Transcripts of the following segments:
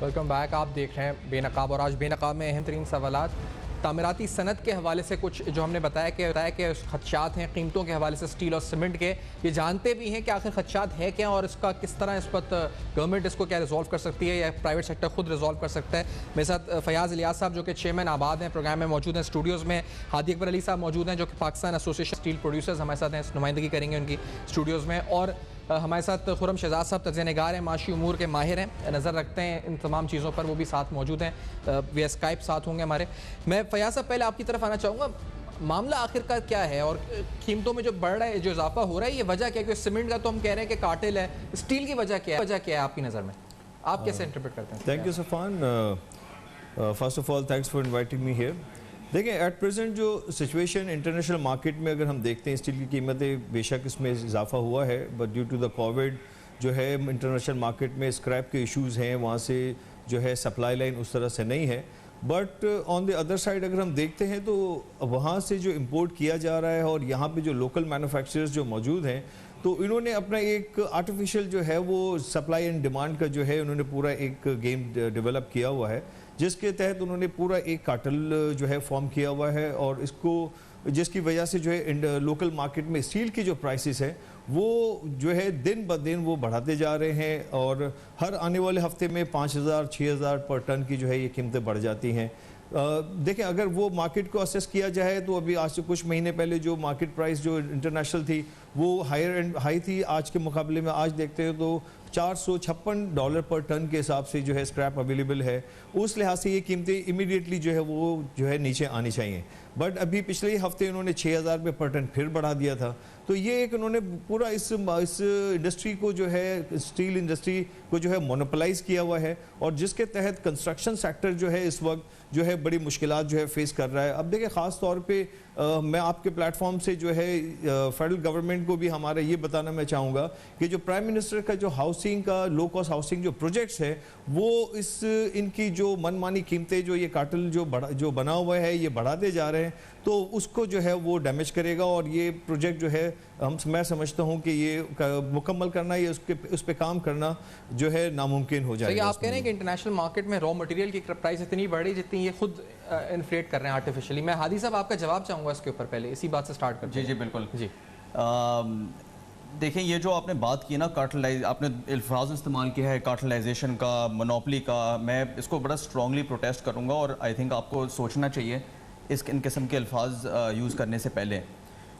Welcome back. آپ دیکھ رہے ہیں بے نقاب، اور آج بے نقاب میں اہم ترین سوالات تعمیراتی صنعت کے حوالے سے کچھ جو ہم نے بتایا کہ خدشات ہیں قیمتوں کے حوالے سے اسٹیل اور سیمنٹ کے. یہ جانتے بھی ہیں کہ آخر خدشات ہے کیا اور اس کا کس طرح اس وقت گورنمنٹ اس کو کیا ریزالو کر سکتی ہے یا پرائیویٹ سیکٹر خود ریزالو کر سکتا ہے. میرے ساتھ فیاض الیاس صاحب جو کہ چیئرمین آباد ہیں پروگرام میں موجود ہیں. اسٹوڈیوز میں ہادی اکبر علی صاحب موجود ہیں جو کہ پاکستان ایسوسیشن اسٹیل پروڈیوسرز ہمارے ساتھ ہیں، نمائندگی کریں گے ان کی اسٹوڈیوز میں. اور ہمارے ساتھ خرم شہزاد صاحب تجزیہ نگار ہیں، معاشی امور کے ماہر ہیں، نظر رکھتے ہیں ان تمام چیزوں پر، وہ بھی ساتھ موجود ہیں. وی اسکائپ ساتھ ہوں گے ہمارے. میں فیاض صاحب پہلے آپ کی طرف آنا چاہوں گا. معاملہ آخر کا کیا ہے اور قیمتوں میں جو بڑھ رہا ہے، جو اضافہ ہو رہا ہے، یہ وجہ کیا ہے؟ کیونکہ سیمنٹ کا تو ہم کہہ رہے ہیں کہ کارٹل ہے، اسٹیل کی وجہ کیا ہے آپ کی نظر میں؟ آپ کیسے انٹرپریٹ کرتے ہیں؟ Thank you Safaan. First of all thanks for inviting me here. دیکھیں ایٹ پریزنٹ جو سچویشن انٹرنیشنل مارکیٹ میں اگر ہم دیکھتے ہیں، اسٹیل کی قیمتیں بے شک اس میں اضافہ ہوا ہے، but due to the covid جو ہے انٹرنیشنل مارکیٹ میں اسکریپ کے ایشوز ہیں، وہاں سے جو ہے سپلائی لائن اس طرح سے نہیں ہے. But on the other side اگر ہم دیکھتے ہیں تو وہاں سے جو امپورٹ کیا جا رہا ہے اور یہاں پہ جو لوکل مینوفیکچررز جو موجود ہیں، تو انہوں نے اپنا ایک آرٹیفیشل جو ہے وہ سپلائی اینڈ ڈیمانڈ کا جو ہے انہوں نے پورا ایک گیم ڈیولپ کیا ہوا ہے، جس کے تحت انہوں نے پورا ایک کارٹل جو ہے فارم کیا ہوا ہے. اور اس کو جس کی وجہ سے جو ہے لوکل مارکیٹ میں اسٹیل کی جو پرائسز ہیں وہ جو ہے دن بدن وہ بڑھاتے جا رہے ہیں، اور ہر آنے والے ہفتے میں 5,000 6,000 پر ٹن کی جو ہے یہ قیمتیں بڑھ جاتی ہیں. دیکھیں اگر وہ مارکیٹ کو اسیس کیا جائے تو ابھی آج سے کچھ مہینے پہلے جو مارکیٹ پرائس جو انٹرنیشنل تھی وہ ہائی تھی، آج کے مقابلے میں آج دیکھتے ہیں تو $456 پر ٹن کے حساب سے جو ہے اسکریپ اویلیبل ہے. اس لحاظ سے یہ قیمتیں امیڈیٹلی جو ہے وہ جو ہے نیچے آنی چاہیے. بٹ ابھی پچھلے ہفتے انہوں نے 6,000 روپے پر ٹن پھر بڑھا دیا تھا. تو یہ ایک انہوں نے پورا اس انڈسٹری کو جو ہے اسٹیل انڈسٹری کو جو ہے مونوپلائز کیا ہوا ہے، اور جس کے تحت کنسٹرکشن سیکٹر جو ہے اس وقت جو ہے بڑی مشکلات جو ہے فیس کر رہا ہے. اب دیکھیں خاص طور پہ میں آپ کے پلیٹ فارم سے جو ہے فیڈرل گورنمنٹ کو بھی ہمارا یہ بتانا میں چاہوں گا کہ جو پرائم منسٹر کا جو ہاؤسنگ کا لو کاسٹ ہاؤسنگ جو پروجیکٹس ہے وہ ان کی جو من مانی قیمتیں جو یہ کارٹل جو بنا ہوا ہے یہ بڑھاتے جا رہے ہیں، تو اس کو جو ہے وہ ڈیمیج کرے گا. اور یہ پروجیکٹ جو ہے میں سمجھتا ہوں کہ یہ مکمل کرنا یا اس پہ کام کرنا جو ہے ناممکن ہو جائے گا. آپ کہہ رہے ہیں کہ انٹرنیشنل مارکیٹ میں را مٹیریل کی پرائس اتنی بڑھ رہی جتنی یہ خود انفلیٹ کر رہے ہیں آرٹیفیشلی. میں ہادی صاحب آپ کا جواب چاہوں گا اس کے اوپر، پہلے اسی بات سے سٹارٹ کرتے ہیں. جی بالکل. جی دیکھیں یہ جو آپ نے بات کی نا کارٹلائز، آپ نے الفاظ استعمال کیا ہے کارٹلائزیشن کا، مونوپلی کا، میں اس کو بڑا اسٹرانگلی پروٹیسٹ کروں گا. اور آئی تھنک آپ کو سوچنا چاہیے ان قسم کے الفاظ یوز کرنے سے پہلے،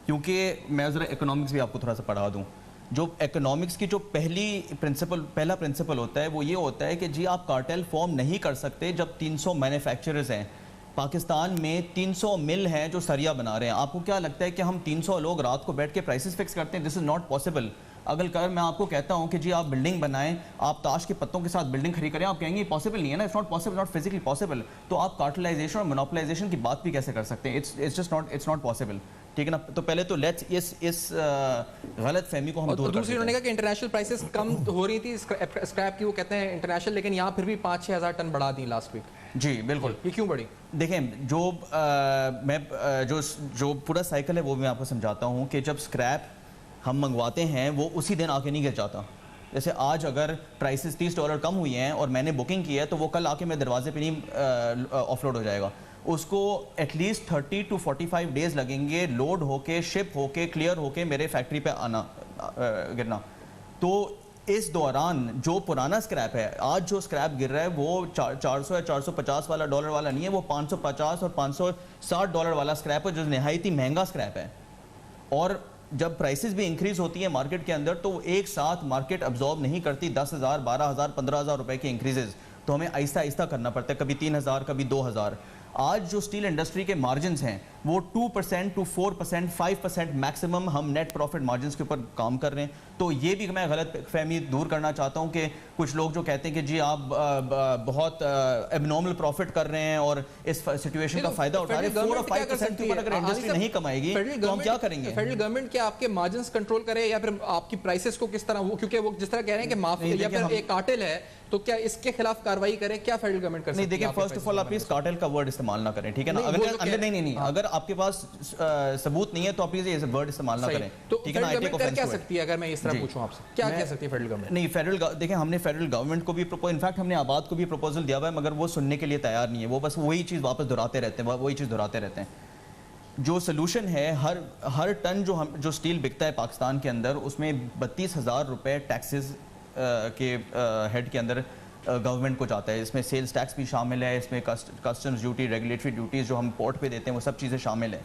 کیونکہ میں ذرا اکنامکس بھی آپ کو تھوڑا سا پڑھا دوں. جو اکنامکس کی جو پہلا پرنسپل ہوتا ہے وہ یہ ہوتا ہے کہ جی آپ کارٹل فارم نہیں کر سکتے جب 300 مینوفیکچررز ہیں. پاکستان میں 300 مل ہیں جو سریا بنا رہے ہیں. آپ کو کیا لگتا ہے کہ ہم 300 لوگ رات کو بیٹھ کے پرائسز فکس کرتے ہیں؟ دس از ناٹ پاسبل. اگر میں آپ کو کہتا ہوں کہ جی آپ بلڈنگ بنائیں، آپ تاش کے پتوں کے ساتھ بلڈنگ کھڑی کریں، آپ کہیں گے یہ پاسبل نہیں ہے نا، it's not possible, not physically possible. تو آپ کارٹلائزیشن اور مونوپلائزیشن کی بات بھی کیسے کر سکتے ہیں؟ It's not possible. ٹھیک ہے نا. تو پہلے تو لیٹس اس غلط فہمی کو ہم دور کر دیں. دوسری انہوں نے کہا کہ انٹرنیشنل پرائسز کم ہو رہی تھی اسکریپ کی، وہ کہتے ہیں انٹرنیشنل، لیکن یہاں پھر بھی 5-6 ہزار ٹن بڑھا دی لاسٹ ویک. جی بالکل. یہ کیوں بڑھی؟ دیکھیں جو پورا سائیکل ہے وہ میں آپ کو سمجھاتا ہوں کہ جب اسکریپ ہم منگواتے ہیں وہ اسی دن آ کے نہیں گر جاتا. جیسے آج اگر پرائسز $30 کم ہوئی ہیں اور میں نے بکنگ کی ہے تو وہ کل آ کے میرے دروازے پہ نہیں آف لوڈ ہو جائے گا. اس کو ایٹ لیسٹ 30 to 45 ڈیز لگیں گے لوڈ ہو کے، شپ ہو کے، کلیئر ہو کے میرے فیکٹری پہ گرنا. تو اس دوران جو پرانا اسکریپ ہے، آج جو اسکریپ گر رہا ہے وہ 400 یا 450 والا ڈالر والا نہیں ہے، وہ 550 اور $560 والا اسکریپ ہے جو نہایت ہی مہنگا اسکریپ ہے. اور جب پرائسز بھی انکریز ہوتی ہیں مارکیٹ کے اندر تو ایک ساتھ مارکیٹ ابزارب نہیں کرتی 10,000 12,000 15,000 روپے کی انکریزز. تو ہمیں آہستہ آہستہ کرنا پڑتا ہے، کبھی 3,000 کبھی 2,000. آج جو اسٹیل انڈسٹری کے مارجنز ہیں وہ 2% to 4%, 5% میکسیمم ہم نیٹ پروفٹ مارجنز کے اوپر کام کر رہے ہیں. تو یہ بھی میں غلط فہمی دور کرنا چاہتا ہوں کہ کچھ لوگ جو کہتے ہیں کہ جی آپ بہت ایبنارمل پروفٹ کر رہے ہیں اور اس سچویشن کا فائدہ اٹھا رہے ہیں. 4 اور 5% کے اوپر اگر انڈسٹری نہیں کمائے گی تو ہم کیا کریں گے؟ فیڈرل گورنمنٹ کیا آپ کے مارجنز کنٹرول کرے یا پھر آپ کی پرائسز کو کس طرح، کیونکہ وہ جس طرح کہہ رہے ہیں کہ مافیا یا پھر ایک کارٹل ہے، تو کیا اس کے خلاف کارروائی کرے؟ کیا فیڈرل گورنمنٹ کر سکتی ہے؟ نہیں دیکھیں، فرسٹ آف آل آپ اس کارٹل کا ورڈ استعمال نہ کریں, ٹھیک ہے نا. اگر آپ کے پاس ثبوت نہیں ہے تو آپ پلیز یہ ورڈ استعمال نہ کریں, ٹھیک ہے نا. کر کیا سکتی ہے اگر میں اس طرح پوچھوں آپ سے, کیا کہہ سکتی ہے فیڈرل گورنمنٹ؟ نہیں, دیکھیں ہم نے فیڈرل گورنمنٹ کو بھی انفیکٹ ہم نے آباد کو بھی پروپوزل دیا ہوا ہے, مگر وہ سننے کے لیے تیار نہیں ہے. وہ بس وہی چیز واپس دہراتے رہتے ہیں. جو سلوشن ہے, ہر ٹن جو سٹیل بکتا ہے پاکستان کے اندر, اس میں 32,000 روپے ٹیکسز کے ہیڈ کے اندر گورنمنٹ کو جاتا ہے. اس میں سیلز ٹیکس بھی شامل ہے, اس میں کسٹمز ڈیوٹی, ریگولیٹری ڈیوٹیز جو ہم پورٹ پہ دیتے ہیں, وہ سب چیزیں شامل ہیں.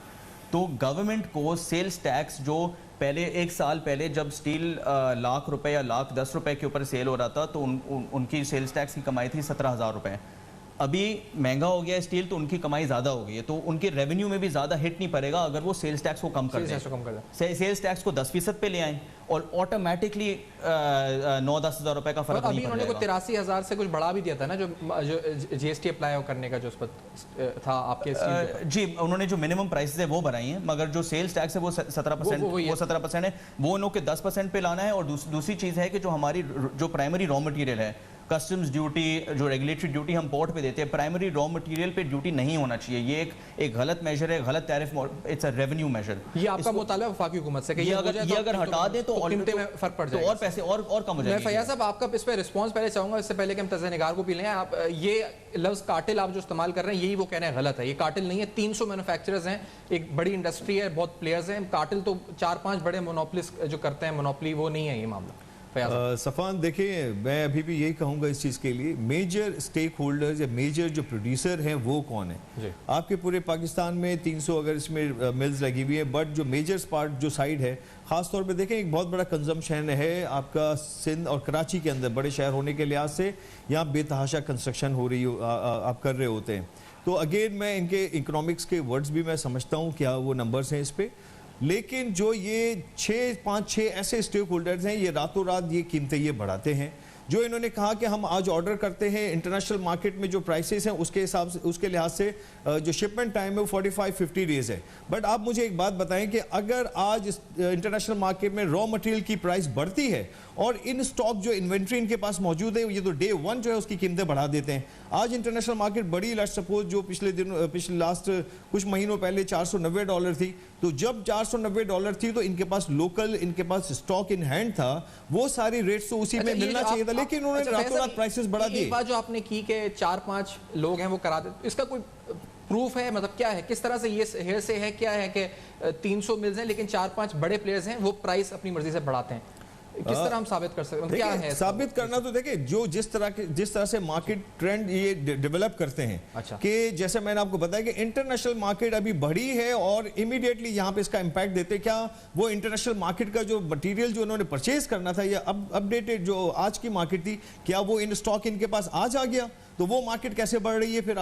تو گورنمنٹ کو سیلز ٹیکس جو پہلے 1 سال پہلے جب سٹیل ₹1,00,000 یا ₹1,10,000 کے اوپر سیل ہو رہا تھا تو ان کی سیلز ٹیکس کی کمائی تھی 17,000 روپے. ابھی مہنگا ہو گیا اسٹیل تو ان کی کمائی زیادہ ہو گئی ہے, تو ان کے ریونیو میں بھی زیادہ ہٹ نہیں پڑے گا اگر وہ سیلز ٹیکس کو کم کر دیں. سیلز ٹیکس کو 10% پہ لے آئیں اور آٹومیٹکلی 9-10 ہزار روپے کا فرق نہیں پڑے گا. ابھی انہوں نے 83,000 سے کچھ بڑھا بھی دیا تھا نا جو جی ایس ٹی اپلائی کرنے کا جو اس پر تھا آپ کے. جی, انہوں نے جو منیمم پرائسز ہے وہ بڑھائی ہیں, مگر جو سیلز ٹیکس ہے وہ 17% ہے, وہ ان لوگ کے 10% پہ لانا ہے. اور دوسری چیز ہے کہ جو ہماری جو پرائمری را مٹیریل ہے, کسٹمز ڈیوٹی, جو ریگولیٹری ڈیوٹی ہم پورٹ پہ دیتے ہیں, پرائمری را مٹیریل پہ ڈیوٹی نہیں ہونا چاہیے. یہ ایک غلط میجر ہے, غلط tariff, it's a revenue measure. یہ آپ کا مطالبہ وفاقی حکومت سے کہ یہ اگر ہٹا دیں تو قیمتیں میں فرق پڑ جائے گا, اور پیسے اور کم ہو جائیں گے. میں فیاض صاحب آپ کا اس پہ رسپانس پہلے چاہوں گا, اس سے پہلے کہ ہم تجزیہ نگار کو بھی لیں. آپ یہ لفظ کارٹل آپ جو استعمال کر رہے ہیں, یہی وہ کہنا ہے غلط ہے. یہ کارٹل نہیں ہے, 300 مینوفیکچررز ہیں, ایک بڑی انڈسٹری ہے, بہت پلیئرز ہیں. کارٹل تو 4-5 بڑے مونوپولسٹ جو کرتے ہیں مونوپلی, وہ نہیں ہے یہ معاملہ. صفان دیکھیں, میں ابھی بھی یہی کہوں گا اس چیز کے لیے, میجر اسٹیک ہولڈرز یا میجر جو پروڈیوسر ہیں وہ کون ہیں؟ آپ کے پورے پاکستان میں 300 اگر اس میں ملز لگی ہوئی ہیں, بٹ جو میجر پارٹ جو سائڈ ہے, خاص طور پہ دیکھیں ایک بہت بڑا کنزمپشن ہے آپ کا سندھ اور کراچی کے اندر, بڑے شہر ہونے کے لحاظ سے یہاں بے تحاشا کنسٹرکشن ہو رہی آپ کر رہے ہوتے ہیں. تو اگین میں ان کے اکنامکس کے ورڈز بھی میں سمجھتا ہوں کیا وہ نمبرز ہیں اس پہ, لیکن جو یہ 5-6 ایسے اسٹیک ہولڈرز ہیں, یہ راتوں رات یہ قیمتیں یہ بڑھاتے ہیں. جو انہوں نے کہا کہ ہم آج آرڈر کرتے ہیں, انٹرنیشنل مارکیٹ میں جو پرائسز ہیں اس کے حساب سے, اس کے لحاظ سے جو شپمنٹ ٹائم ہے وہ 45-50 ڈیز ہے. بٹ آپ مجھے ایک بات بتائیں کہ اگر آج انٹرنیشنل مارکیٹ میں را مٹیریل کی پرائس بڑھتی ہے اور ان سٹاک جو انوینٹری ان کے پاس موجود ہے, یہ تو ڈے 1 جو ہے اس کی قیمتیں بڑھا دیتے ہیں. آج انٹرنیشنل مارکیٹ بڑی, لیٹس سپوز جو پچھلے لاسٹ کچھ مہینوں پہلے $490 تھی, تو جب $490 تھی تو ان کے پاس لوکل, ان کے پاس سٹاک ان ہینڈ تھا, وہ ساری ریٹس تو اسی میں ملنا چاہیے تھا, لیکن انہوں نے راتوں رات پرائسز بڑھا دیے. ایک بات جو آپ نے کی کہ 4-5 لوگ ہیں وہ کرا دیتے, اس کا کوئی پروف ہے؟ مطلب کیا ہے, کس طرح سے یہ ہیر سے ہے, کیا ہے کہ 300 ملز ہیں لیکن 4-5 بڑے پلیئرز ہیں وہ پرائس اپنی مرضی سے بڑھاتے ہیں, کس طرح ہم ثابت کر سکتے ہیں, کیا ہے ثابت کرنا؟ تو دیکھیں جو جس طرح سے مارکیٹ ٹرینڈ یہ ڈیولپ کرتے ہیں, کہ جیسے میں نے آپ کو بتایا کہ انٹرنیشنل مارکیٹ ابھی بڑھی ہے اور امیڈیٹلی یہاں پہ اس کا امپیکٹ دیتے, کیا وہ انٹرنیشنل مارکیٹ کا جو مٹیریل جو انہوں نے پرچیز کرنا تھا یا اپڈیٹڈ جو آج کی مارکیٹ تھی, کیا وہ ان سٹاک ان کے پاس آج آ گیا؟ تو وہ مارکیٹ کیسے بڑھ رہی ہے پھر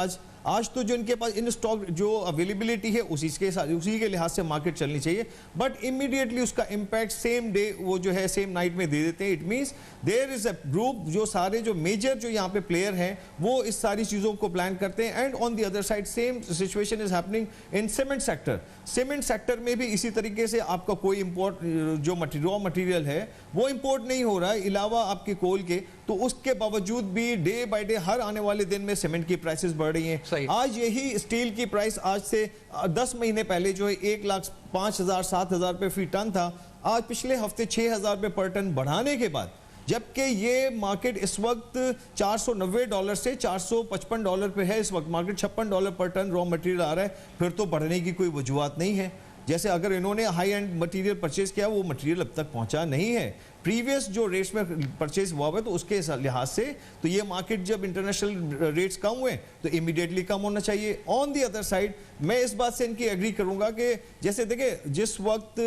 آج تو جو ان کے پاس ان سٹاک جو اویلیبلٹی ہے اسی کے لحاظ سے مارکیٹ چلنی چاہیے, بٹ امیڈیٹلی اس کا امپیکٹ سیم ڈے وہ جو ہے سیم نائٹ میں دے دیتے ہیں. It means there is a group, جو سارے جو میجر جو یہاں پہ پلیئر ہیں وہ اس ساری چیزوں کو پلان کرتے ہیں. And on the other side same situation is happening in cement sector. Cement sector میں بھی اسی طریقے سے آپ کا کوئی امپورٹ جو را مٹیریل ہے وہ امپورٹ نہیں ہو رہا ہے علاوہ آپ کے کول کے, تو اس کے باوجود بھی ڈے بائی ڈے ہر آنے والے دن میں سیمنٹ کی پرائسز بڑھ رہی ہیں. آج یہی اسٹیل کی پرائس آج سے 10 مہینے پہلے جو ہے 1,05,000-7,000 روپے فی ٹن تھا, آج پچھلے ہفتے 6,000 روپے پر ٹن بڑھانے کے بعد, جبکہ یہ مارکیٹ اس وقت $490 سے $455 پہ ہے. اس وقت مارکیٹ $56 پر ٹن را مٹیریل آ رہا ہے, پھر تو بڑھنے کی کوئی وجوہات نہیں ہے. جیسے اگر انہوں نے ہائی اینڈ مٹیریل پرچیز کیا, وہ مٹیریل اب تک پہنچا نہیں ہے. پریویس جو ریٹس میں پرچیز ہوا ہے تو اس کے لحاظ سے تو یہ مارکیٹ جب انٹرنیشنل ریٹس کم ہوئے تو امیڈیٹلی کم ہونا چاہیے. آن دی ادر سائڈ میں اس بات سے ان کی ایگری کروں گا کہ جیسے دیکھیں جس وقت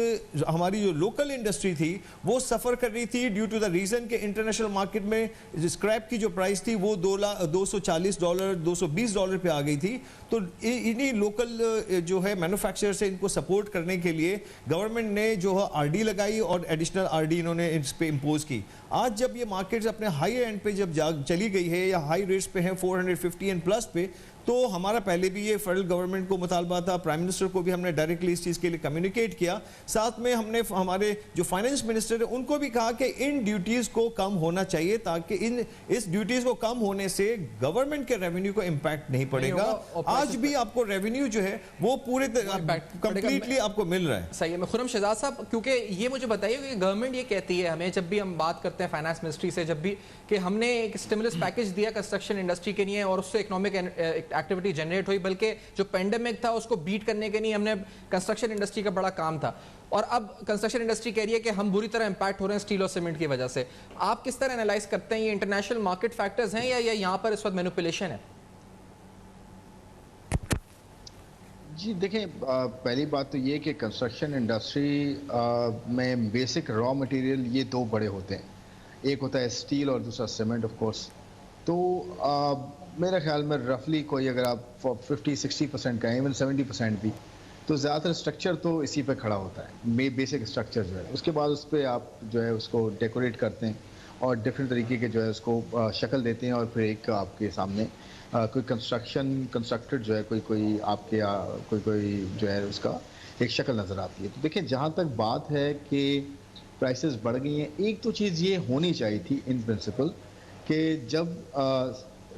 ہماری جو لوکل انڈسٹری تھی وہ سفر کر رہی تھی ڈیو ٹو دا ریزن کہ انٹرنیشنل مارکیٹ میں اسکریپ کی جو پرائس تھی وہ $240 $220 پہ آ گئی تھی, تو انہی لوکل جو ہے مینوفیکچرر سے ان کو سپورٹ کرنے کے لیے گورنمنٹ نے جو ہے RD لگائی اور ایڈیشنل RD انہوں نے اس پہ امپوز کی. آج جب یہ مارکیٹس اپنے ہائی اینڈ پہ جب چلی گئی ہے یا ہائی ریٹس پہ ہیں 450 اینڈ پلس پہ, تو ہمارا پہلے بھی یہ فیڈرل گورنمنٹ کو مطالبہ تھا, پرائم منسٹر کو بھی ہم نے ڈائریکٹلی اس چیز کے لیے کمیونیکیٹ کیا, ساتھ میں ہم نے ہمارے جو فائنانس منسٹر ہیں ان کو بھی کہا کہ ان ڈیوٹیز کو کم ہونا چاہیے تاکہ اس ڈیوٹیز کو کم ہونے سے گورنمنٹ کے ریونیو کو امپیکٹ نہیں پڑے گا. آج بھی آپ کو ریونیو جو ہے وہ پورے کمپلیٹلی آپ کو مل رہا ہے. صحیح ہے. خرم شہزاد صاحب, کیونکہ یہ مجھے بتائیے کہ گورنمنٹ یہ کہتی ہے ہمیں, جب بھی ہم بات کرتے ہیں فائنانس منسٹری سے, جب بھی کہ ہم نے ایک اسٹیمولس پیکج دیا کنسٹرکشن انڈسٹری کے لیے اور اس سے اکنامک ایکٹیویٹی جنریٹ ہوئی, بلکہ جو پینڈیمک تھا اس کو بیٹ کرنے کے لیے ہم نے کنسٹرکشن انڈسٹری کا بڑا کام تھا, اور اب کنسٹرکشن انڈسٹری کہہ رہی ہے کہ ہم بری طرح امپیکٹ ہو رہے ہیں اسٹیل اور سیمنٹ کی وجہ سے. آپ کس طرح انالائز کرتے ہیں, یہ انٹرنیشنل مارکیٹ فیکٹرز ہیں یا یہاں پر اس وقت مینوپولیشن ہے؟ جی دیکھیں, پہلی بات تو یہ کہ کنسٹرکشن انڈسٹری میں بیسک را مٹیریل یہ دو بڑے ہوتے ہیں, ایک ہوتا ہے اسٹیل اور دوسرا سیمنٹ آف کورس. تو میرے خیال میں رفلی کوئی اگر آپ 50-60% کا ایون 70% بھی, تو زیادہ تر اسٹرکچر تو اسی پہ کھڑا ہوتا ہے, بیسک اسٹرکچر جو ہے. اس کے بعد اس پہ آپ جو ہے اس کو ڈیکوریٹ کرتے ہیں اور ڈفرینٹ طریقے کے جو ہے اس کو شکل دیتے ہیں, اور پھر ایک آپ کے سامنے کوئی کنسٹرکٹر جو ہے کوئی آپ کے کوئی جو ہے اس کا ایک شکل نظر آتی ہے. تو دیکھیں, جہاں تک بات ہے کہ پرائسز بڑھ گئی ہیں, ایک تو چیز یہ ہونی چاہیے تھی ان پرنسپل کہ جب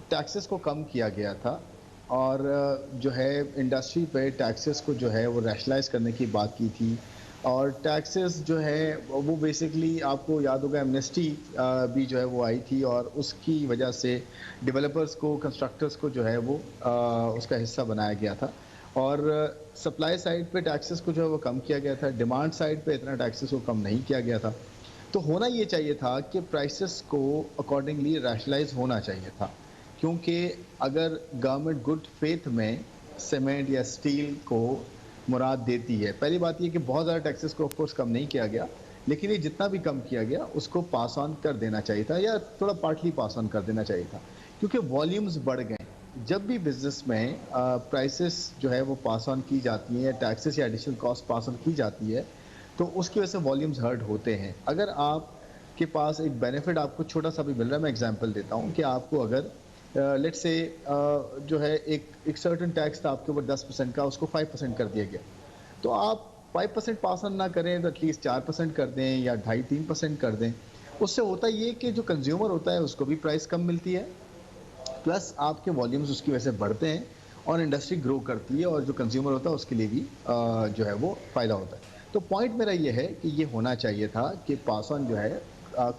ٹیکسز کو کم کیا گیا تھا اور جو ہے انڈسٹری پہ ٹیکسز کو جو ہے وہ ریشنلائز کرنے کی بات کی تھی, اور ٹیکسز جو ہے وہ بیسکلی آپ کو یاد ہوگا ایمنسٹی بھی جو ہے وہ آئی تھی, اور اس کی وجہ سے ڈیولپرز کو, کنسٹرکٹرز کو جو ہے وہ اس کا حصہ بنایا گیا تھا, اور سپلائی سائڈ پہ ٹیکسز کو جو ہے وہ کم کیا گیا تھا, ڈیمانڈ سائڈ پہ اتنا ٹیکسز کو کم نہیں کیا گیا تھا. تو ہونا یہ چاہیے تھا کہ پرائسز کو اکارڈنگلی ریشنلائز ہونا چاہیے تھا, کیونکہ اگر گورنمنٹ گڈ فیتھ میں سیمنٹ یا اسٹیل کو مراد دیتی ہے, پہلی بات یہ کہ بہت زیادہ ٹیکسز کو آف کورس کم نہیں کیا گیا, لیکن یہ جتنا بھی کم کیا گیا اس کو پاس آن کر دینا چاہیے تھا, یا تھوڑا پارٹلی پاس آن کر دینا چاہیے تھا, کیونکہ والیومز بڑھ گئے. جب بھی بزنس میں پرائسز جو ہے وہ پاس آن کی جاتی ہیں, ٹیکسز یا ایڈیشنل کاسٹ پاس آن کی جاتی ہے, تو اس کی وجہ سے والیومز ہرٹ ہوتے ہیں. اگر آپ کے پاس ایک بینیفٹ آپ کو چھوٹا سا بھی مل رہا ہے, میں ایگزامپل دیتا ہوں کہ آپ کو اگر لیٹ سے جو ہے ایک سرٹن ٹیکس تھا آپ کے اوپر 10% کا, اس کو 5% کر دیا گیا, تو آپ 5% پاس آن نہ کریں تو ایٹ لیسٹ 4% کر دیں یا 2.5-3% کر دیں. اس سے ہوتا یہ کہ جو کنزیومر ہوتا ہے اس کو بھی پرائس کم ملتی ہے, پلس آپ کے والیومز اس کی وجہ سے بڑھتے ہیں اور انڈسٹری گرو کرتی ہے, اور جو کنزیومر ہوتا ہے اس کے لیے بھی جو ہے وہ فائدہ ہوتا ہے. تو پوائنٹ میرا یہ ہے کہ یہ ہونا چاہیے تھا کہ پاس آن جو ہے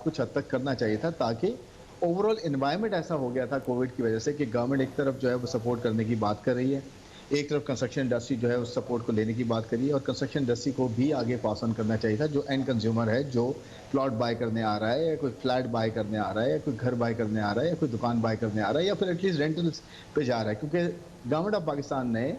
کچھ حد تک کرنا چاہیے تھا, تاکہ اوور آل انوائرمنٹ ایسا ہو گیا تھا کووڈ کی وجہ سے کہ گورنمنٹ ایک طرف جو ہے وہ سپورٹ کرنے کی بات کر رہی ہے, ایک طرف کنسٹرکشن انڈسٹری جو ہے اس سپورٹ کو لینے کی بات کری ہے, اور کنسٹرکشن انڈسٹری کو بھی آگے پاس آن کرنا چاہیے تھا. جو اینڈ کنزیومر ہے, جو پلاٹ بائی کرنے آ رہا ہے, یا کوئی فلیٹ بائی کرنے آ رہا ہے, یا کوئی گھر بائی کرنے آ رہا ہے, یا کوئی دکان بائی کرنے آ رہا ہے, یا پھر ایٹ لیسٹ رینٹلس پہ جا رہا ہے, کیونکہ گورنمنٹ آف پاکستان نے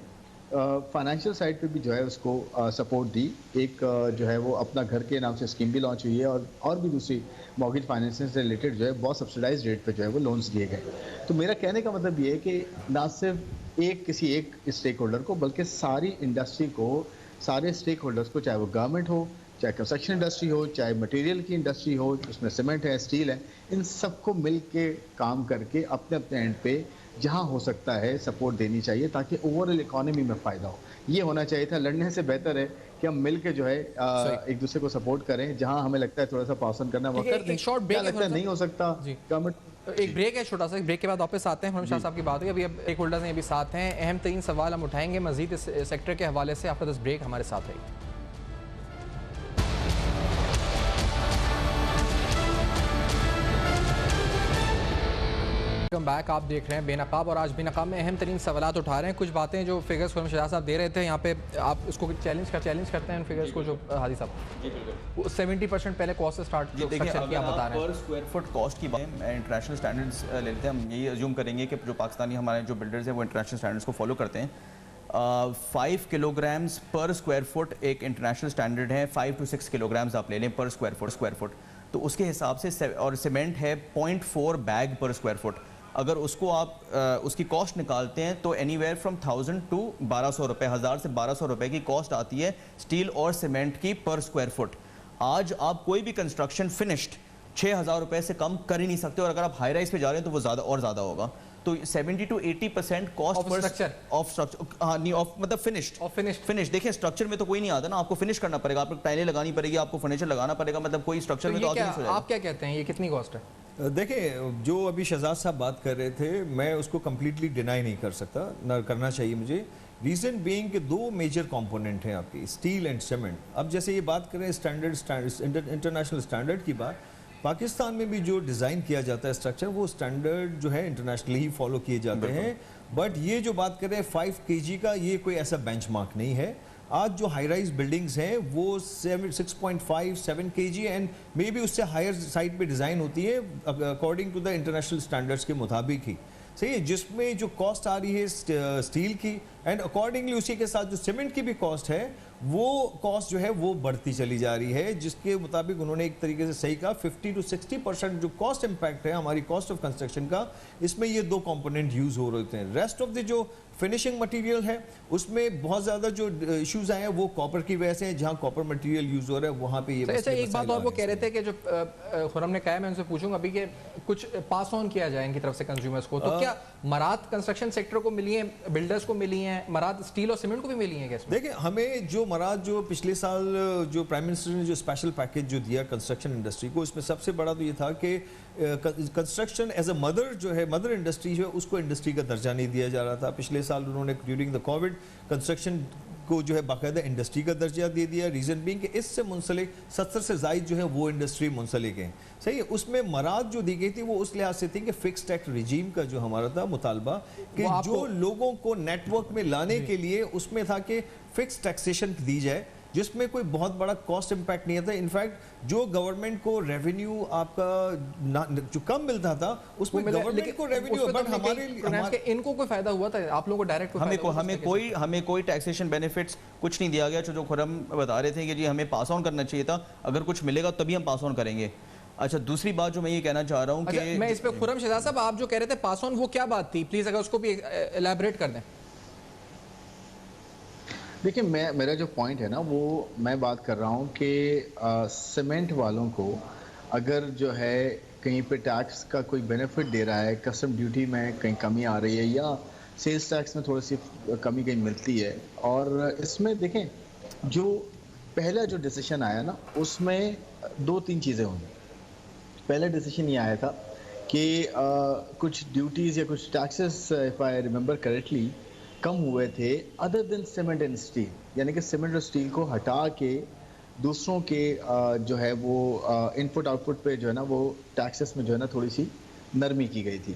فائنینشیل سائڈ پہ بھی جو ہے اس کو سپورٹ دی. ایک جو ہے وہ اپنا گھر کے نام سے اسکیم بھی لانچ ہوئی ہے, اور بھی دوسری مارگیج فائنینسنگ سے ریلیٹڈ جو ہے بہت سبسڈائز ریٹ پہ جو ہے وہ لونز دیے گئے. تو میرا کہنے کا مطلب یہ ہے کہ نہ صرف کسی ایک اسٹیک ہولڈر کو, بلکہ ساری انڈسٹری کو, سارے اسٹیک ہولڈرس کو, چاہے وہ گورنمنٹ ہو, چاہے کنسٹرکشن انڈسٹری ہو, چاہے مٹیریل کی انڈسٹری ہو اس میں سیمنٹ ہے, اسٹیل ہے, ان سب کو مل کے کام کر کے اپنے اپنے اینڈ پہ جہاں ہو سکتا ہے سپورٹ دینی چاہیے, تاکہ اوور آل اکانومی میں فائدہ ہو. یہ ہونا چاہیے تھا. لڑنے سے بہتر ہے کہ ہم مل کے جو ہے ایک دوسرے کو سپورٹ کریں, جہاں ہمیں لگتا ہے تھوڑا سا پاس آن کرنا, وہ کر دیں. کیا لگتا ہے نہیں ہو سکتا گورنمنٹ. ایک بریک ہے چھوٹا سا, بریک کے بعد واپس آتے ہیں. شاہ صاحب کی بات ہوئی, ابھی ایک ہولڈرز ہیں, ابھی ساتھ ہیں. اہم ترین سوال ہم اٹھائیں گے مزید اس سیکٹر کے حوالے سے. آفٹر دس بریک ہمارے ساتھ رہیے. Welcome back. آپ دیکھ رہے ہیں بے نقاب, اور آج بے نقاب میں اہم ترین سوالات اٹھا رہے ہیں. کچھ باتیں جو فگرز خرم شہزاد صاحب دے رہے تھے یہاں پہ, آپ اس کو چیلنج کرتے ہیں ان فگرز کو جو ہادی صاحب 70% پہلے کاسٹ سے اسٹارٹ اسٹرکچر کی آپ بتا رہے ہیں. پر اسکوائر فٹ کاسٹ کی بات انٹرنیشنل اسٹینڈرڈس لے لیتے ہیں. ہم یہی ایزیوم کریں گے کہ جو پاکستانی ہمارے جو بلڈرز ہیں وہ انٹرنیشنل اسٹینڈرڈس کو فالو کرتے ہیں. 5 کلوگرامز پر اسکوائر فٹ ایک انٹرنیشنل اسٹینڈرڈ ہے. 5 to 6 کلوگرامز آپ لے لیں پر اسکوائر فٹ, تو اس کے حساب سے, اور سیمنٹ ہے 0.4 بیگ پر اسکوائر فٹ. اگر اس کو آپ اس کی کاسٹ نکالتے ہیں تو اینی ویئر فرام 1000 to 1200 روپے, 1000 سے 1200 روپے کی کاسٹ آتی ہے اسٹیل اور سیمنٹ کی پر اسکوائر فٹ. آج آپ کوئی بھی کنسٹرکشن فنشڈ 6000 روپے سے کم کر ہی نہیں سکتے, اور اگر آپ ہائی رائز پہ جا رہے ہیں تو وہ زیادہ اور زیادہ ہوگا. تو تو 70 to 80% cost Of structure. Of structure, ہاں نہیں آف مطلب فنش دیکھیں اسٹرکچر میں تو کوئی نہیں آتا نا، آپ کو فنش کرنا پڑے گا، آپ کو ٹائلیں لگانی پڑے گی، آپ کو فرنیچر لگانا پڑے گا، مطلب کوئی اسٹرکچر میں تو آگے نہیں سو جائے گا۔ آپ کیا کہتے ہیں یہ کتنی کاسٹ ہے؟ دیکھیں جو ابھی شہزاد صاحب بات کر رہے تھے میں اس کو کمپلیٹلی ڈینائی نہیں کر سکتا، نہ کرنا چاہیے مجھے، ریزن بینگ کہ دو میجر کمپوننٹ ہیں آپ کی، اسٹیل اینڈ سیمنٹ۔ اب جیسے یہ بات کریں انٹرنیشنل اسٹینڈرڈ کی بات، پاکستان میں بھی جو ڈیزائن کیا جاتا ہے اسٹرکچر وہ اسٹینڈرڈ جو ہے انٹرنیشنلی ہی فالو کیے جاتے ہیں، بٹ یہ جو بات کریں 5 kg کا یہ کوئی ایسا بینچ مارک نہیں ہے۔ آج جو ہائی رائز بلڈنگز ہیں وہ 6.5 7 kg اینڈ مے بی اس سے ہائر سائڈ پہ ڈیزائن ہوتی ہے according to the international standards کے مطابق ہی، صحیح ہے، جس میں جو کاسٹ آ رہی ہے اسٹیل کی اینڈ اکارڈنگلی اسی کے ساتھ جو سیمنٹ کی بھی کاسٹ ہے وہ کاسٹ جو ہے وہ بڑھتی چلی جا رہی ہے، جس کے مطابق انہوں نے ایک طریقے سے صحیح کہا 50 to 60% جو کاسٹ امپیکٹ ہے ہماری کاسٹ آف کنسٹرکشن کا، اس میں یہ دو کمپوننٹ یوز ہو رہے ہیں۔ ریسٹ آف دی جو فنشنگ مٹیریل ہے اس میں بہت زیادہ جو ایشوز آئے ہیں وہ کاپر کی وجہ سے ہیں، جہاں کاپر مٹیریل یوز ہو رہا ہے وہاں پہ یہ اچھا ایک بات اور وہ کہہ رہے تھے کہ جو خرم نے کہا ہے میں ان سے پوچھوں گا ابھی کہ کچھ پاس آن کیا جائے ان کی طرف سے کنزیومرز کو، تو کیا مراد کنسٹرکشن سیکٹر کو ملی ہیں، بلڈرز کو ملی ہیں، مراد اسٹیل اور سیمنٹ کو بھی ملی ہیں کیا اس میں؟ دیکھیں ہمیں جو مراد جو پچھلے سال جو پرائم منسٹر نے جو اسپیشل پیکیج جو دیا کنسٹرکشن انڈسٹری کو، اس میں سب سے بڑا تو یہ تھا کہ کنسٹرکشن ایز اے مدر جو ہے مدر انڈسٹری جو ہے اس کو انڈسٹری کا درجہ نہیں دیا جا رہا تھا۔ پچھلے سال انہوں نے ڈیورنگ دا کووڈ کنسٹرکشن کو جو ہے باقاعدہ انڈسٹری کا درجہ دے دیا، ریزن بینگ کہ اس سے منسلک 70 سے زائد جو ہے وہ انڈسٹری منسلک ہیں، صحیح ہے۔ اس میں مراد جو دی گئی تھی وہ اس لحاظ سے تھی کہ فکس ٹیکس ریجیم کا جو ہمارا تھا مطالبہ کہ جو لوگوں کو نیٹ ورک میں لانے کے لیے اس میں تھا کہ فکس ٹیکسیشن دی جائے جس میں کوئی بہت بڑا کاسٹ امپیکٹ نہیں آتا۔ انفیکٹ جو گورنمنٹ کو ریونیو آپ کا جو کم ملتا تھا اس میں گورنمنٹ کو ریونیو، بٹ ہمارے ان کو کوئی فائدہ ہوا تھا آپ لوگوں کو ڈائریکٹ؟ ہمیں کوئی ٹیکسیشن بینیفٹس کچھ نہیں دیا گیا، جو خرم بتا رہے تھے کہ جی ہمیں پاس آن کرنا چاہیے تھا، اگر کچھ ملے گا تبھی ہم پاس آن کریں گے۔ اچھا دوسری بات جو میں یہ کہنا چاہ رہا ہوں کہ میں اس پہ خرم شہزاد صاحب آپ جو کہہ رہے تھے پاس آن وہ کیا بات تھی پلیز اگر اس کو بھی ایلیبریٹ کر دیں۔ دیکھیں میرا جو پوائنٹ ہے نا وہ میں بات کر رہا ہوں کہ سیمنٹ والوں کو اگر جو ہے کہیں پہ ٹیکس کا کوئی بینیفٹ دے رہا ہے، کسٹم ڈیوٹی میں کہیں کمی آ رہی ہے یا سیلز ٹیکس میں تھوڑی سی کمی کہیں ملتی ہے، اور اس میں دیکھیں جو پہلا جو ڈیسیشن آیا نا اس میں 2-3 چیزیں ہوئی۔ پہلا ڈیسیشن یہ آیا تھا کہ کچھ ڈیوٹیز یا کچھ taxes if I remember correctly کم ہوئے تھے other than cement and steel, یعنی کہ سیمنٹ اور اسٹیل کو ہٹا کے دوسروں کے جو ہے وہ ان پٹ آؤٹ پٹ پہ جو ہے نا وہ ٹیکسز میں جو ہے نا تھوڑی سی نرمی کی گئی تھی،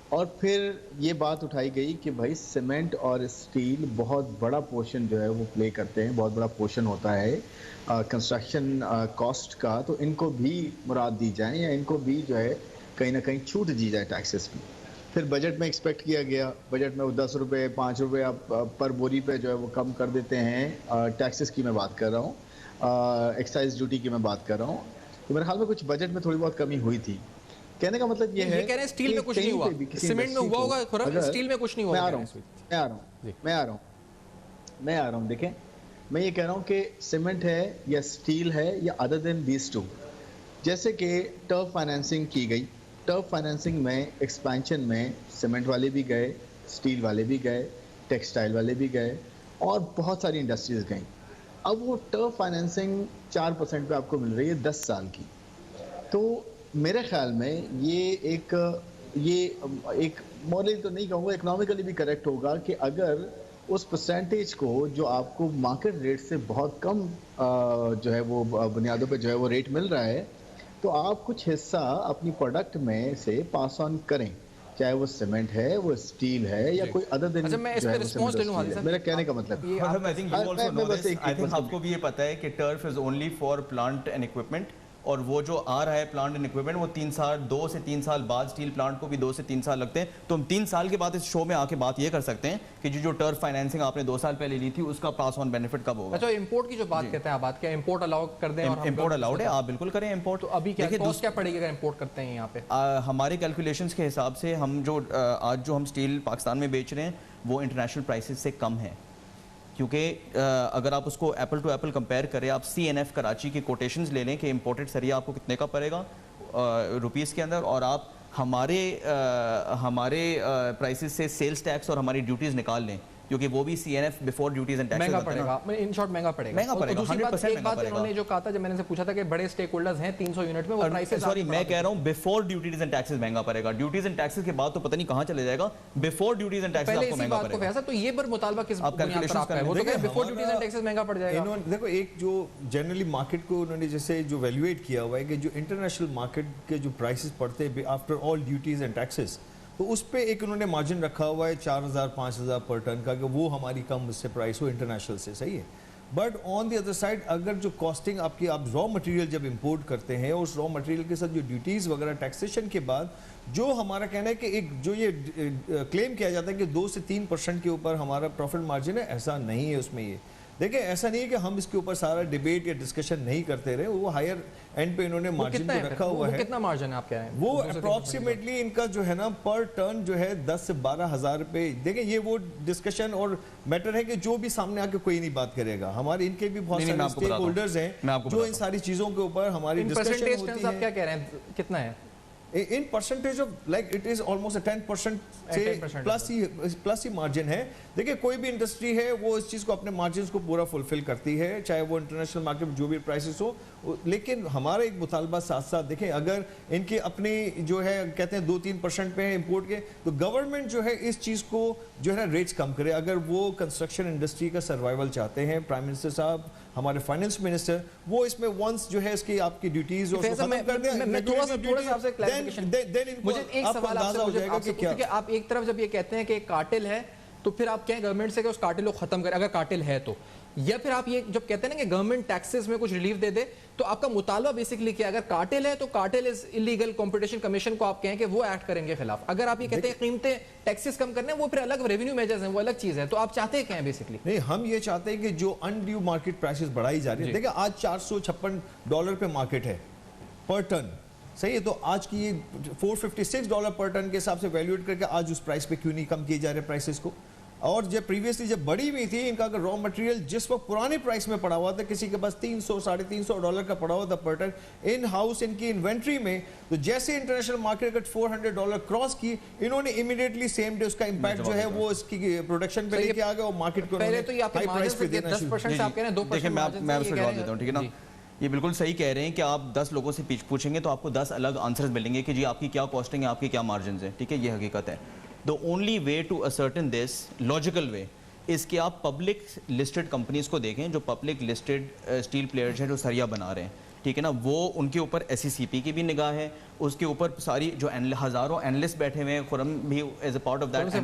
اور پھر یہ بات اٹھائی گئی کہ بھائی سیمنٹ اور اسٹیل بہت بڑا پورشن جو ہے وہ پلے کرتے ہیں، بہت بڑا پورشن ہوتا ہے کنسٹرکشن کاسٹ کا، تو ان کو بھی مراد دی جائیں یا ان کو بھی جو ہے کہیں نہ کہیں چھوٹ دی جائے ٹیکسز کی۔ پھر بجٹ میں ایکسپیکٹ کیا گیا، بجٹ میں 10 روپے 5 روپے آپ پر بوری پہ جو ہے وہ کم کر دیتے ہیں، ٹیکسز کی میں بات کر رہا ہوں، ایکسائز ڈیوٹی کی میں بات کر رہا ہوں، تو میرے خیال میں کچھ بجٹ میں تھوڑی بہت کمی ہوئی تھی۔ کہنے کا مطلب یہ ہے کہہ رہے ہیں اسٹیل میں کچھ نہیں ہوا، سیمنٹ میں ہوا ہوگا خرم، اسٹیل میں کچھ نہیں ہوا۔ میں آ رہا ہوں دیکھیں میں یہ کہہ رہا ہوں کہ سیمنٹ ہے یا اسٹیل ہے یا ادر دین دیز ٹو، جیسے کہ ٹرف فائنینسنگ کی گئی، ٹرف فائنینسنگ میں ایکسپینشن میں سیمنٹ والے بھی گئے، اسٹیل والے بھی گئے، ٹیکسٹائل والے بھی گئے اور بہت ساری انڈسٹریز گئیں۔ اب وہ ٹرف فائنینسنگ 4% پہ آپ کو مل رہی ہے 10 سال کی، تو میرے خیال میں یہ ایک مورلی تو نہیں کہوں گا، اکنامکلی بھی کریکٹ ہوگا کہ اگر اس پرسنٹیج کو جو آپ کو مارکیٹ ریٹ سے بہت کم جو ہے وہ بنیادوں پہ جو ہے وہ ریٹ مل رہا ہے تو آپ کچھ حصہ اپنی پروڈکٹ میں سے پاس آن کریں، چاہے وہ سیمنٹ ہے، وہ اسٹیل ہے یا کوئی ادر دین۔ میں اس پہ رسپانس لے لوں حاضر صاحب، میرا کہنے کا مطلب آپ کو بھی یہ پتہ ہے کہ tariff is only for plant and equipment, اور وہ جو آ رہا ہے پلانٹ اینڈ اکوپمنٹ وہ 2 سے 3 سال بعد، اسٹیل پلانٹ کو بھی 2 سے 3 سال لگتے ہیں، تو ہم 3 سال کے بعد اس شو میں آ کے بات یہ کر سکتے ہیں کہ جو ٹرف فائنینسنگ آپ نے 2 سال پہلے لی تھی اس کا پاس آن بینیفٹ کب ہوگا۔ اچھا امپورٹ کی جو بات کہتے ہیں آپ، کیا امپورٹ الاؤ کر دیں؟ امپورٹ الاؤڈ ہے، آپ بالکل کریں امپورٹ۔ تو ابھی کیا کاسٹ کیا پڑے گی اگر امپورٹ کرتے ہیں یہاں پہ؟ ہمارے کیلکولیشنز کے حساب سے ہم جو آج جو ہم اسٹیل پاکستان میں بیچ رہے ہیں وہ انٹرنیشنل پرائسز سے کم ہے، کیونکہ اگر آپ اس کو ایپل ٹو ایپل کمپیئر کریں، آپ CNF کراچی کی کوٹیشنز لے لیں کہ امپورٹڈ سریا آپ کو کتنے کا پڑے گا روپیز کے اندر، اور آپ ہمارے پرائسز سے سیلز ٹیکس اور ہماری ڈیوٹیز نکال لیں کیونکہ وہ بھی C N F before duties and taxes مہنگا پڑے گا، ان شارٹ مہنگا پڑے گا. دوسری بات ایک بات انہوں نے جو کہا تھا جب میں نے سے پوچھا تھا کہ بڑے اسٹیک ہولڈرز ہیں 300 یونٹ میں، وہ پرائسز سوری میں کہہ رہا ہوں بیفور ڈیوٹیز اینڈ ٹیکسز مہنگا پڑے گا. ڈیوٹیز اینڈ ٹیکسز کے بعد تو پتہ نہیں کہاں چلے جائے گا. بیفور ڈیوٹیز اینڈ ٹیکسز آپ کو مہنگا پڑے گا. تو یہ پر مطالبہ کس بنیاد پر آپ کا ہے؟ وہ تو کہ بیفور ڈیوٹیز اینڈ ٹیکسز مہنگا پڑ جائے گا. دیکھو ایک جو جنرلی مارکیٹ کو انہوں نے جیسے جو ویلیویٹ کیا ہوا ہے کہ جو انٹرنیشنل مارکیٹ کے جو پرائسز پڑتے ہیں after all duties and taxes, تو اس پہ ایک انہوں نے مارجن رکھا ہوا ہے 4000 5000 پر ٹن کا کہ وہ ہماری کم اس سے پرائس ہو انٹرنیشنل سے. صحیح ہے. But on the other side اگر جو کاسٹنگ آپ را مٹیریل جب امپورٹ کرتے ہیں اور اس را مٹیریل کے ساتھ جو ڈیوٹیز وغیرہ ٹیکسیشن کے بعد جو ہمارا کہنا ہے کہ ایک جو یہ کلیم کیا جاتا ہے کہ 2 سے 3% کے اوپر ہمارا پروفٹ مارجن ہے، ایسا نہیں ہے اس میں. یہ دیکھیں ایسا نہیں ہے کہ ہم اس کے اوپر سارا ڈیبیٹ یا ڈسکشن نہیں کرتے رہے. وہ ہائر اینڈ پہ انہوں نے مارجن کو رکھا ہوا ہے. کتنا مارجن ہے آپ کہہ رہے ہیں؟ وہ اپروکسیمیٹلی ان کا جو ہے نا پر ٹن جو ہے 10 سے 12,000 روپے. دیکھیں یہ وہ ڈسکشن اور میٹر ہے کہ جو بھی سامنے آ کے کوئی نہیں بات کرے گا. ہمارے ان کے بھی بہت سارے اسٹیک ہولڈرز ہیں جو ان ساری چیزوں کے اوپر ہماری ڈسکشن ہوتی ہے. آپ کیا کہہ رہے ہیں کتنا ہے؟ ان percentage of like it is almost a 10% سے پلس ہی مارجن ہے. دیکھیں کوئی بھی انڈسٹری ہے وہ اس چیز کو اپنے مارجنز کو پورا فلفل کرتی ہے چاہے وہ انٹرنیشنل مارکیٹ میں جو بھی پرائسز ہو. لیکن ہمارا ایک مطالبہ ساتھ ساتھ دیکھیں اگر ان کی اپنی جو ہے کہتے ہیں 2-3% پہ امپورٹ کے تو گورنمنٹ جو ہے اس چیز کو جو ہے نا ریٹس کم کرے. اگر وہ کنسٹرکشن انڈسٹری کا سروائیول چاہتے ہیں، پرائم منسٹر صاحب ہمارے فائنانس منسٹر وہ اس میں ونس جو ہے اس کی آپ کی ڈیوٹیز اور ختم کر دیں. مجھے ایک سوال آپ سے کہ آپ ایک طرف جب یہ کہتے ہیں کہ کارٹل ہے تو پھر آپ کہیں گورنمنٹ سے کہ اس کارٹل کو ختم کرے اگر کارٹل ہے تو، یا پھر آپ یہ جب کہتے ہیں نا کہ گورنمنٹ ٹیکسز میں کچھ ریلیف دے دے تو آپ کا مطالبہ بیسکلی کیا؟ اگر کارٹل ہے تو cartel is illegal, competition commission کو آپ کہیں کہ وہ ایکٹ کریں گے خلاف. اگر آپ یہ کہتے ہیں قیمتیں ٹیکسز کم کرنے وہ پھر الگ ریونیو میجرز ہیں، وہ الگ چیز ہے. تو آپ چاہتے ہیں کیا ہیں بیسکلی؟ نہیں ہم یہ چاہتے ہیں کہ جو انڈیو مارکیٹ پرائسز بڑھائی جا رہی ہے. دیکھیں آج $456 پہ مارکیٹ ہے پر ٹن. صحیح ہے. تو آج کی یہ $456 پر ٹن کے حساب سے ویلیویٹ کر کے آج اس پرائس پہ کیوں نہیں کم کیے جا رہے پرائسز کو؟ اور جب پریویسلی جب بڑی ہوئی تھی ان کا اگر را مٹیریل جس وقت پرانے پرائس میں پڑا ہوا تھا کسی کے پاس $300-350 کا پڑا ہوا تھا پر ٹن ان ہاؤس ان کی انوینٹری میں، تو جیسے انٹرنیشنل مارکیٹ اگر $400 کراس کی انہوں نے امیڈیٹلی سیم ڈے اس کا امپیکٹ جو ہے وہ اس کی پروڈکشن پہ لے کے آ گئے اور مارکیٹ کو پہلے تو یہ آپ کے مارجن سے 10% آپ کہہ رہے ہیں 2% میں آپ سے جواب دیتا ہوں ٹھیک ہے نا. یہ بالکل صحیح کہہ رہے ہیں کہ آپ 10 لوگوں سے پوچھیں گے تو آپ کو 10 الگ آنسرز ملیں گے کہ جی آپ کی کیا کاسٹنگ ہے، آپ کے کیا مارجنز ہیں. ٹھیک ہے یہ حقیقت ہے. The only way to ascertain this logical way اس کہ آپ پبلک لسٹڈ کمپنیز کو دیکھیں جو پبلک لسٹڈ اسٹیل پلیئرز ہیں جو سریا بنا رہے ہیں. ٹھیک ہے نا. وہ ان کے اوپر ایس سی سی پی کی بھی نگاہ ہے، اس کے اوپر ساری جو ہزاروں اینالسٹ بیٹھے ہوئے ہیں، خرم بھی as a part of that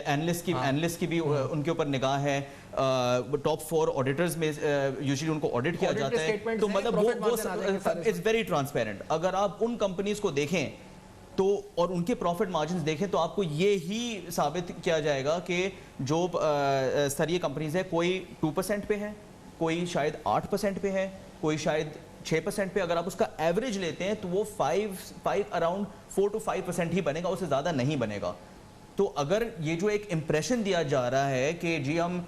analyst کی بھی ان کے اوپر نگاہ ہے. ٹاپ 4 آڈیٹرز میں یوزلی ان کو آڈٹ کیا جاتا ہے. تو مطلب وہ اٹس ویری ٹرانسپیرنٹ. اگر آپ ان کمپنیز کو دیکھیں تو اور ان کے پروفٹ مارجنز دیکھیں تو آپ کو یہی ثابت کیا جائے گا کہ جو سری کمپنیز ہیں کوئی 2% پہ ہے، کوئی شاید 8% پہ ہے، کوئی شاید 6% پہ. اگر آپ اس کا ایوریج لیتے ہیں تو وہ 4 to 5% ہی بنے گا، اس سے زیادہ نہیں بنے گا. تو اگر یہ جو ایک امپریشن دیا جا رہا ہے کہ جی ہم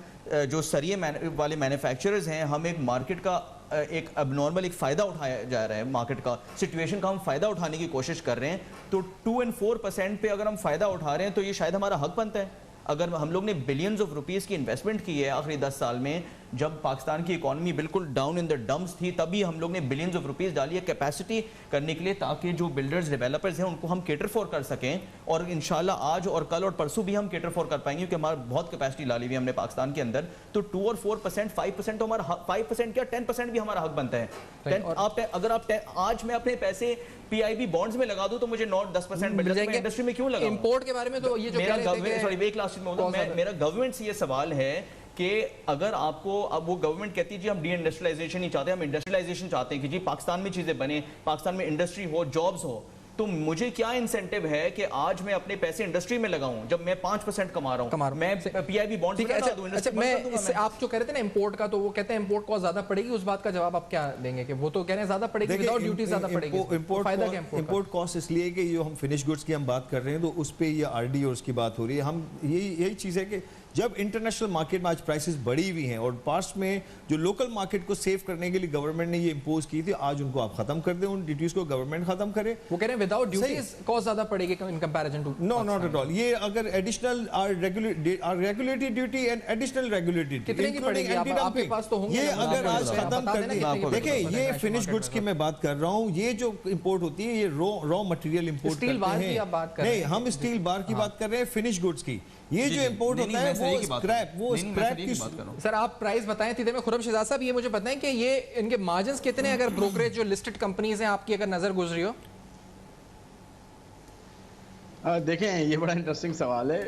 جو سریے والے مینوفیکچررز ہیں ہم ایک مارکیٹ کا ایک اب نارمل ایک فائدہ اٹھایا جا رہا ہے، مارکیٹ کا سچویشن کا ہم فائدہ اٹھانے کی کوشش کر رہے ہیں، تو 2 and 4% پہ اگر ہم فائدہ اٹھا رہے ہیں تو یہ شاید ہمارا حق بنتا ہے. اگر ہم لوگ نے بلینز آف روپیز کی انویسٹمنٹ کی ہے آخری 10 سال میں، جب پاکستان کی اکانومی بالکل ڈاؤن ان دا ڈمپس تھی تبھی ہم لوگ نے بلینز آف روپیز ڈالی ہے کیپیسٹی کرنے کے لیے تاکہ جو بلڈرز ڈیولپرز ہیں ان کو ہم کیٹر فور کر سکیں. اور انشاءاللہ آج اور کل اور پرسوں بھی ہم کیٹر فور کر پائیں گے کیونکہ ہمارا بہت کیپیسٹی ڈالی ہوئی ہے ہم نے پاکستان کے اندر. تو 2 اور 4% 5% تو ہمارا 5% کیا 10% بھی ہمارا حق بنتا ہے. اگر آپ آج میں اپنے پیسے پی آئی بی بانڈز میں لگا دوں تو مجھے 9-10% انڈسٹری میں کیوں لگا؟ امپورٹ کے بارے میں تو یہ جو میرا گورنمنٹ سے یہ سوال ہے کہ اگر آپ کو اب وہ گورنمنٹ کہتی ہے جی ہم ڈی انڈسٹریلائزیشن نہیں چاہتے، ہم انڈسٹریلائزیشن چاہتے ہیں کہ جی پاکستان میں چیزیں بنیں، پاکستان میں انڈسٹری ہو، جابز ہو، تو مجھے کیا انسینٹیو ہے کہ آج میں اپنے پیسے انڈسٹری میں لگاؤں جب میں 5% کما رہا ہوں، میں پی آئی بی بانڈز میں لگا دوں. میں آپ جو کہہ رہے تھے نا امپورٹ کا، تو وہ کہتے ہیں امپورٹ کاسٹ زیادہ پڑے گی، اس بات کا جواب آپ کیا دیں گے کہ وہ تو کہہ رہے ہیں زیادہ پڑے گی وداؤٹ ڈیوٹی زیادہ پڑے گی؟ فائدہ کیا امپورٹ کاسٹ اس لیے کہ جو ہم فنش گڈس کی ہم بات کر رہے ہیں تو اس پہ یہ آر ڈی اور اس کی بات ہو رہی ہے. ہم یہی چیز ہے کہ جب انٹرنیشنل مارکیٹ میں آج پرائسز بڑھی ہوئی ہیں اور پاسٹ میں جو لوکل مارکیٹ کو سیو کرنے کے لیے گورنمنٹ نے یہ امپوز کی تھی, آج ان کو آپ ختم کر دیں, ان ڈیوٹیز کو گورنمنٹ ختم کرے. وہ کہہ رہے ہیں وداؤٹ ڈیوٹیز کاسٹ زیادہ پڑے گی in comparison to. No not at all. یہ اگر additional regulatory duty and additional regulatory کتنے کی پڑے گی آپ کے پاس تو ہوں گے, یہ اگر آج ختم کر دیں. دیکھیں یہ فنش گڈس کی میں بات کر رہا ہوں, یہ جو امپورٹ ہوتی ہے یہ را مٹیریل امپورٹ کرتے ہیں. نہیں, ہم اسٹیل بار کی بات کر رہے ہیں, فنش گڈس کی. یہ جو امپورٹ ہوتا ہے وہ اسکریپ کی. سر آپ پرائز بتائیں تھے میں. خرم شہزاد صاحب یہ مجھے بتائیں کہ یہ ان کے مارجنز کتنے اگر بروکریج جو لسٹڈ کمپنیز ہیں آپ کی اگر نظر گزری ہو؟ دیکھیں یہ بڑا انٹرسٹنگ سوال ہے.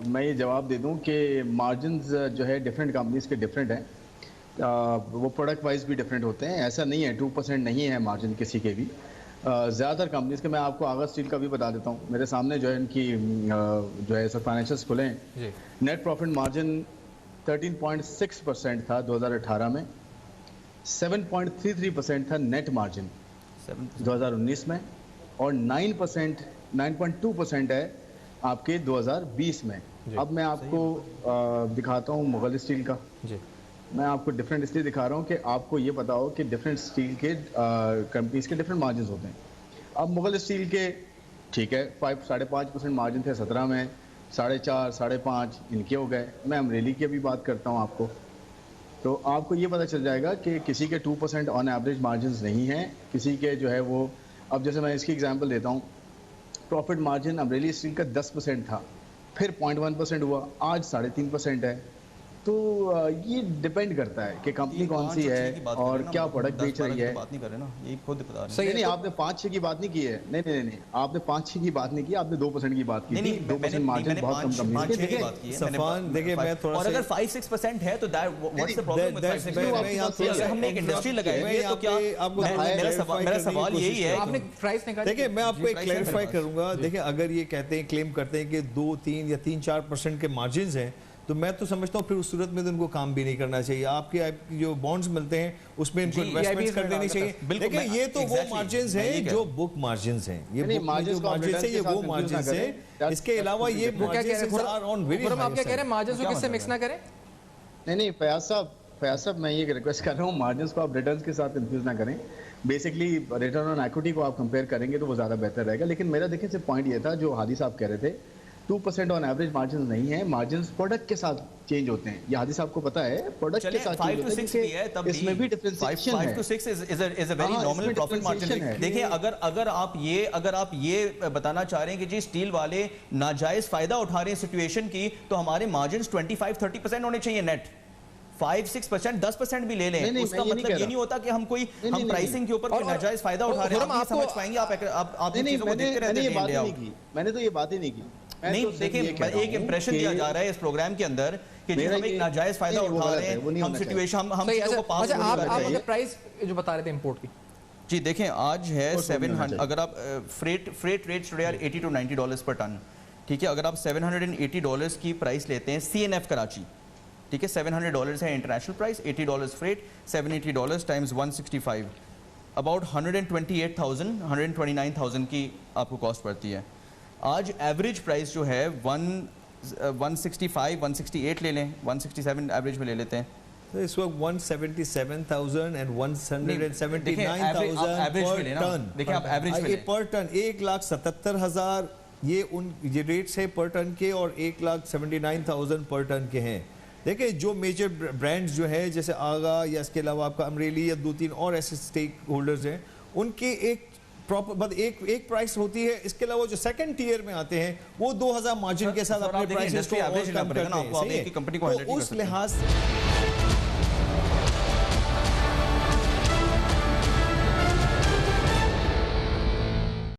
میں یہ جواب دے دوں کہ مارجنز جو ہے ڈیفرنٹ کمپنیز کے ڈیفرنٹ ہیں, وہ پروڈکٹ وائز بھی ڈیفرنٹ ہوتے ہیں. ایسا نہیں ہے 2% نہیں ہے مارجن کسی کے بھی. زیادہ تر کمپنیز کے میں آپ کو آغا اسٹیل کا بھی بتا دیتا ہوں. میرے سامنے جو ہے ان کی جو ہے سب فائنینشلس کھلے ہیں. نیٹ پروفٹ مارجن 13.6% تھا 2018 میں, 7.33% تھا نیٹ مارجن 2019 میں, اور 9.2% ہے آپ کے 2020 میں. اب میں آپ کو دکھاتا ہوں مغل اسٹیل کا. میں آپ کو ڈفرینٹ اس لیے دکھا رہا ہوں کہ آپ کو یہ پتا ہو کہ ڈفرینٹ اسٹیل کے کمپنیز کے ڈفرینٹ مارجنز ہوتے ہیں. اب مغل اسٹیل کے ٹھیک ہے 5.5% مارجن تھے 17 میں, 4.5 5.5 ان کے ہو گئے. میں امریلی کی بھی بات کرتا ہوں آپ کو, تو آپ کو یہ پتہ چل جائے گا کہ کسی کے 2% آن ایوریج مارجنز نہیں ہیں, کسی کے جو ہے وہ. اب جیسے میں اس کی ایگزامپل دیتا ہوں, پروفٹ مارجن امریلی اسٹیل کا 10% تھا, پھر 0.1% ہوا, آج 3.5% ہے. تو یہ ڈیپینڈ کرتا ہے کہ کمپنی کون سی ہے اور کیا پروڈکٹ بیچ رہی ہے. نہیں, آپ نے 5-6 کی بات نہیں کی ہے. نہیں, آپ نے 5-6 کی بات نہیں کی, آپ نے 2% کی بات کی. 2% مارجن بہت کم کمپنیز کے. دیکھیں میں تھوڑا اور اگر 5-6% ہے تو واٹس دی پرابلم. ہم نے ایک انڈسٹری لگائی ہے تو کیا میرا سوال یہی ہے. آپ نے پرائس نکالا. دیکھیں میں آپ کو ایک کلیریفائی کروں گا. دیکھیں اگر یہ کہتے ہیں کلیم کرتے ہیں کہ 2-3 یا 3-4% کے مارجنز ہیں, تو میں تو سمجھتا ہوں پھر اس صورت میں تو ان کو کام بھی نہیں کرنا چاہیے. آپ کے جو بانڈز ملتے ہیں اس میں ان کو انویسٹمنٹ کر دینی چاہیے. دیکھیں یہ تو وہ مارجنز ہیں جو بک مارجنز ہیں, یہ مارجنز ہیں, یہ وہ مارجنز ہیں. اس کے علاوہ یہ margins are on very high. آپ کیا کہہ رہے ہیں مارجنز کو کس سے مکس نہ کریں؟ نہیں فیاض صاحب میں یہ ریکویسٹ کر رہا ہوں, مارجنز کو آپ ریٹرنز کے ساتھ کنفیوز نہ کریں. بیسکلی ریٹرن آن ایکوٹی کو آپ کمپیئر کریں گے تو وہ زیادہ بہتر رہے گا. لیکن میرا دیکھیں سے پوائنٹ یہ تھا جو ہادی صاحب کہہ رہے تھے, 2% آن ایوریج مارجنز نہیں ہے, مارجنز پروڈکٹ کے ساتھ چینج ہوتے ہیں. یہ حادی صاحب کو پتا ہے پروڈکٹ کے ساتھ چینج ہوتے ہیں, اس میں بھی ڈفرینسیشن ہے. 5 to 6 is a very nominal profit margin. دیکھیں اگر آپ یہ بتانا چاہ رہے ہیں کہ جی اسٹیل والے ناجائز فائدہ اٹھا رہے ہیں سچویشن کی, تو ہمارے مارجنز 25-30% ہونے چاہیے نیٹ. 5-6% 10% بھی لے لیں, اس کا مطلب یہ نہیں ہوتا کہ ہم پرائسنگ کے اوپر کوئی ناجائز فائدہ اٹھا رہے ہیں. آپ سمجھ پائیں گے, آپ چیزوں کو دیکھتے رہتے ہیں. میں نے تو یہ بات ہی نہیں کی. نہیں دیکھیں ایک امپریشن دیا جا رہا ہے اس پروگرام کے اندر کہ جی ہم ایک ناجائز فائدہ اٹھا رہے ہیں, ہم سچویشن ہم چیزوں کو پاس نہیں کر رہے ہیں. آپ پرائس جو بتا رہے تھے امپورٹ کی, جی دیکھیں آج ہے 700, اگر آپ freight rates today are $80 to $90 per ton. ٹھیک ہے, اگر آپ $780 کی پرائس لیتے ہیں CNF کراچی, ٹھیک ہے, $700 ہے international price, $80 freight, $780 times 165, about 128,000 کی آپ کو کاسٹ پڑتی ہے. آج ایوریج پرائس جو ہے 165 168 لے لیں, 167 ایوریج میں لے لیتے ہیں. اس وقت 177,000 and 179,000 پر ٹن. دیکھیں آپ ایوریج میں پر ٹن 1,77,000 یہ ریٹس ہے پر ٹن کے, اور 1,79,000 پر ٹن کے ہیں. دیکھیں جو میجر برانڈز جو ہے جیسے آغا یا اس کے علاوہ آپ کا امریلی یا 2-3 اور ایسے اسٹیک ہولڈرز ہیں, ان کے ایک ایک پرائس ہوتی ہے. اس کے علاوہ جو سیکنڈ ٹیئر میں آتے ہیں وہ 2,000 مارجن کے ساتھ اپنے پرائسز کو اور کم کرتے ہیں. تو اس لحاظ